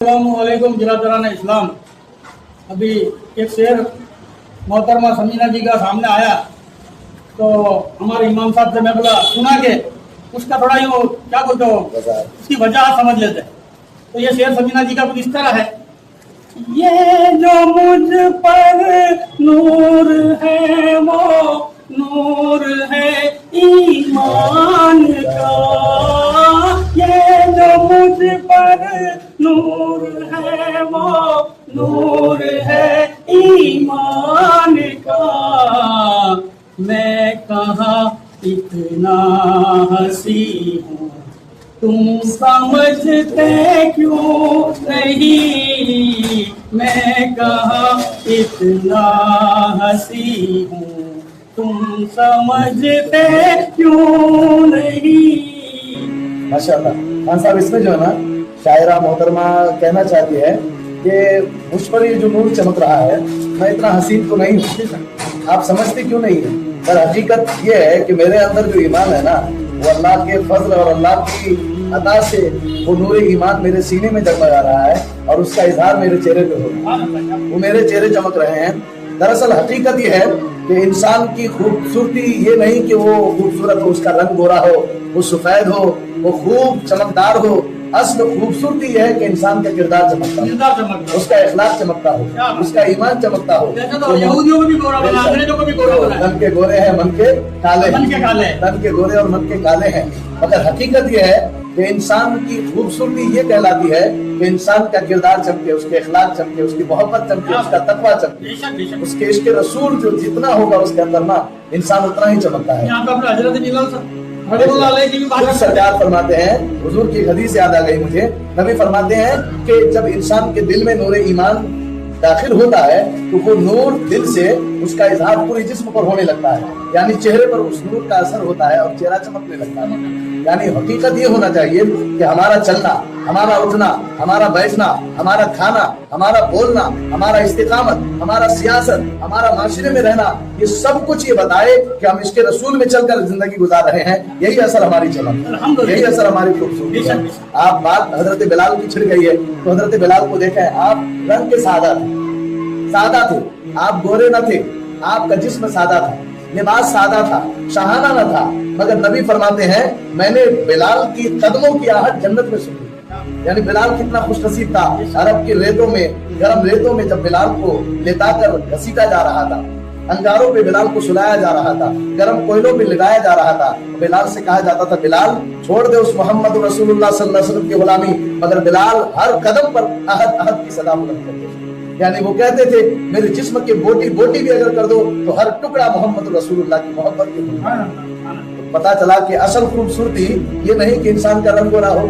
अस्सलामुअलैकुम बिरादरान इस्लाम। अभी एक शेर मोहतरमा समीना जी का सामने आया तो हमारे इमाम साहब से मैं बोला सुना के उसका थोड़ा यूँ क्या बोलते हो उसकी वजह समझ लेते। तो ये शेर समीना जी का कुछ इस तरह है। ये जो मुझ पर नूर है वो नूर है ईमान का, ये जो मुझ पर नूर है वो नूर है ईमान का। मैं कहाँ इतना हंसी हूँ तुम समझते क्यों नहीं, मैं कहाँ इतना हंसी हूँ तुम समझते क्यों नहीं। माशाअल्लाह। खान साहब, इसमें जो है ना शायरा मोहतरमा कहना चाहती है कि मुझ पर ये जो नूर चमक रहा है मैं इतना हसीन तो नहीं हूँ, आप समझते क्यों नहीं है। पर हकीकत ये है कि मेरे अंदर जो ईमान है ना वो अल्लाह के फजल और अल्लाह की अता से वो नूर ईमान मेरे सीने में जगमगा रहा है और उसका इजहार मेरे चेहरे पे हो रहा है, वो मेरे चेहरे चमक रहे हैं। दरअसल हकीकत ये है कि इंसान की खूबसूरती ये नहीं कि वो खूबसूरत हो, उसका रंग गोरा हो, वो सफेद हो, वो खूब चमकदार हो। असल खूबसूरती ये है कि इंसान का किरदार चमकता हो, उसका इखलाक चमकता हो, उसका ईमान चमकता हो। यहूदियों को भी गोरा बना, अंग्रेजों को भी गोरा बना। तन के गोरे हैं मन के काले, तन के गोरे और मन के काले हैं। मगर हकीकत ये है कि इंसान की खूबसूरती ये कहलाती है कि इंसान का किरदार चमके, उसके इखलाक चमके, उसकी मोहब्बत चमके, उसका तकवा चमके, उसके इश्क रसूल जो जितना होगा उसके अंदर ना इंसान उतना ही चमकता है। यहाँ पे अपने हजरत बिलाल सरकार फरमाते हैं, हुजूर की हदीस याद आ गई मुझे, नबी फरमाते हैं कि जब इंसान के दिल में नूर ईमान दाखिल होता है तो वो नूर दिल से उसका इजहार पूरे जिस्म पर होने लगता है, यानी चेहरे पर उस नूर का असर होता है और चेहरा चमकने लगता है। यानी हकीकत ये होना चाहिए कि हमारा चलना, हमारा उठना, हमारा बैठना, हमारा खाना, हमारा बोलना, हमारा इस्तिकामत, हमारा सियासत, हमारा माशरे में रहना, ये सब कुछ ये बताए कि हम इसके रसूल में चलकर जिंदगी गुजार रहे हैं। यही असर हमारी चमक, यही असर हमारी खूबसूरती। आप बात हजरत बिलाल की छिड़ गई है तो हजरत बिलाल को देखें, आप रंग के सादा थे, आप गोरे न थे, आपका जिस्म सादा था, लिबास सादा था, शहाना न था, मगर नबी फरमाते हैं मैंने बिलाल की कदमों की आहट जन्नत में सुनी। यानी बिलाल कितना खुशनसीब था। अरब की रेतों में, गर्म रेतों में जब बिलाल को लेटाकर घसीटा जा रहा था, अंगारों पे बिलाल को सुलाया जा रहा था, गर्म कोयलों पे लगाया जा रहा था, बिलाल से कहा जाता था बिलाल छोड़ दे उस मोहम्मद रसूलुल्लाह सल्लल्लाहु अलैहि वसल्लम की गुलामी, मगर बिलाल हर कदम पर अहद अहद की सदा बुलंद करते थे। यानी वो कहते थे मेरे जिस्म की बोटी बोटी भी अगर कर दो तो हर टुकड़ा मोहम्मद रसूलुल्लाह की मोहब्बत की। तो पता चला कि असल खूबसूरती ये नहीं कि इंसान का रंग गोरा हो।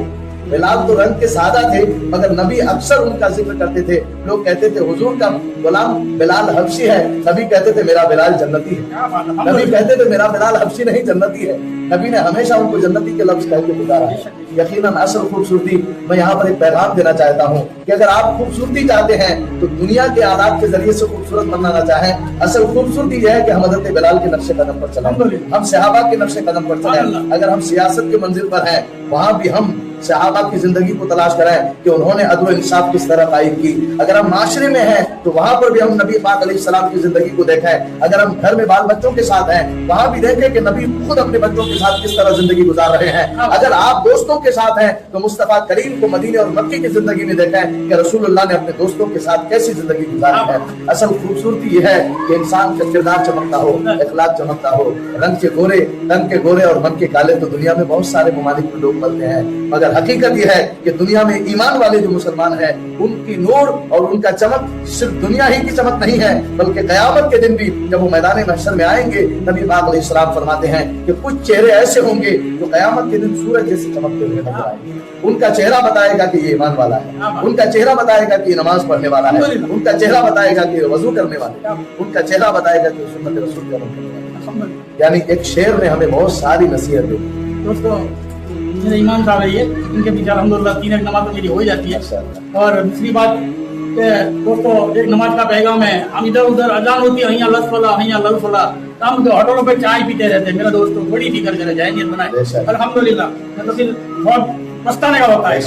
बिलाल तो रंग के सादा थे मगर नबी अक्सर उनका जिक्र करते थे। लोग कहते थे हुजूर का गुलाम बिलाल हबशी है, नबी कहते थे मेरा बिलाल जन्नती है। नबी कहते थे मेरा बिलाल हबशी नहीं जन्नती है। नबी ने हमेशा उनको जन्नती के लफ्ज कह के पुकारा है। यकीनन असल खूबसूरती, मैं यहाँ पर एक पैगाम देना चाहता हूँ कि अगर आप खूबसूरती चाहते हैं तो दुनिया के आदात के जरिए से खूबसूरत बनना ना चाहें। असल खूबसूरती यह है कि हम हज़रत बिलाल के नक्शे कदम पर चलें, हम सहाबा के नक्शे कदम पर चलें। अगर हम सियासत की मंजिल पर हैं वहाँ भी हम सहाबा की जिंदगी को तलाश करें कि उन्होंने अदल इंसाफ किस तरह कायम की। अगर हम माशरे में हैं तो वहाँ पर भी हम नबी पाक अलैहिस्सलाम की जिंदगी को देखें। अगर हम घर में बाल बच्चों के साथ हैं वहाँ भी देखें कि नबी खुद अपने बच्चों के साथ किस तरह जिंदगी गुजार रहे हैं। अगर आप दोस्तों के साथ हैं तो मुस्तफा करीम को मदीने और मक्के की जिंदगी में देखें कि रसूलुल्लाह ने अपने दोस्तों के साथ कैसी जिंदगी गुजारी है। असल खूबसूरती यह है कि इंसान का किरदार चमकता हो, इखलाक चमकता हो। रंग के गोरे, तन के गोरे और मन के काले तो दुनिया में बहुत सारे ममालिक में लोग मिलते हैं, मगर हकीकत यह है कि दुनिया में ईमान वाले जो मुसलमान हैं उनकी नूर और उनका चमक सिर्फ दुनिया ही की चमक नहीं है बल्कि क़यामत के दिन भी जब वो मैदान महशर में आएंगे नबी पाक अलैहिस्सलाम फरमाते हैं कि कुछ चेहरे ऐसे होंगे जो क़यामत के दिन सूरज जैसे चमकते हुए नजर आएंगे। उनका चेहरा बताएगा कि ये ईमान वाला है, उनका चेहरा बताएगा कि नमाज पढ़ने वाला है, उनका चेहरा बताएगा कि वजू करने वाला है, उनका चेहरा बताएगा कि सुन्नत रसूल का अमल करने वाला है। यानी एक शेर ने हमें बहुत सारी नसीहत दी। दोस्तों मेरे इमाम साहब है ये, इनके पीछे अल्हम्दुलिल्लाह 3 एक नमाज तो मेरी हो ही जाती है। और दूसरी बात दोस्तों एक नमाज का पैगाम है, हम इधर उधर अजान होती है हैया लसफला हैया लसफला, हम तो होटलों पे चाय पीते रहते हैं। मेरा दोस्तों बड़ी फिक्र करे जाए नियत बनाए अल्हम्दुलिल्लाह, तो फिर बहुत पछताने का होता है।